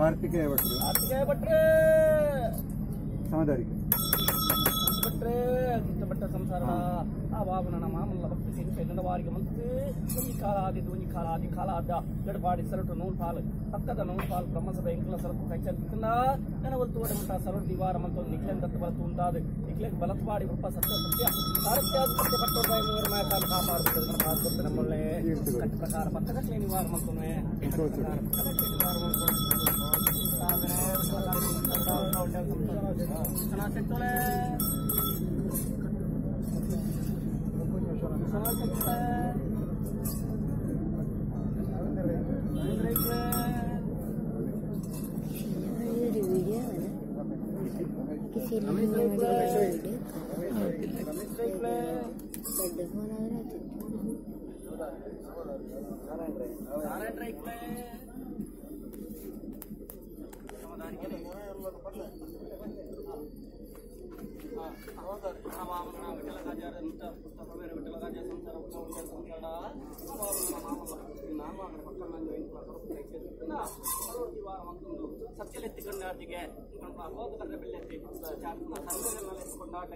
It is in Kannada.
ಕಾರ್ತಿಕೇಯ ಭಟ್ರೆ ಸಮದಾರಿಗೆ ಭಟ್ರೆ ಭಟ್ಟ ಸಂಸಾರ ಆ ವಾಮನ ಮಾಮಲ್ಲ ಭಕ್ತಿ ಸೇರಿಸಿ ಗಂಡವಾರಿಗೆ ಮಂತು ಒಂಜಿ ಕಾಲಾದ ಗಡಪಾಡಿ ಸರಟು ನೋವು ಪಾಲು ಪಕ್ಕದ ನೋವು ಪಾಲು ಬ್ರಹ್ಮಸಭೆ ಎಂಕಲ ಸರಕು ಕೈಚಂದ ನನವತ್ತು ಓಡಮಂಟ ಸರಳು ದಿವಾರ ಮಂತ ನಿಖಿಲನ್ ದತ್ತು ಬಲತ್ತು ಉಂಟಾದ ನಿಖಿಲನ್ ಬಲತ್ವಾಡಿ ರೂಪ ಸತ್ಯ ಸತ್ಯ ಸಾರಥ್ಯಾದ ಸತ್ಯ ಪಟ್ಟೋಪಾಯ ಮೂವರು ಮಾತಾಡಿ ಕಾಪಾಡುತ್ತದೆ ಕಾಪಾಡ್ಕೊಡ್ತಾರೆ ನಮ್ಮಲ್ಲೇ ಕಟ್ಟ ಪ್ರಕಾರ ಪಕ್ಕದಕ್ಕೆ ನಿವಾರ ಮಾಡ್ಕೊನೆ ಪಕ್ಕದಕ್ಕೆ ನಿವಾರ ಮಾಡ್ಕೊಂಡು ಚೆನ್ನಾಗಿತ್ತೋಳೆ ಸತ್ಯಲೆತ್ತಿಕೊಂಡಾಟಿಗೆ ಬೆಳ್ಳೆತ್ತಿ ಕೊಂಡಾಟ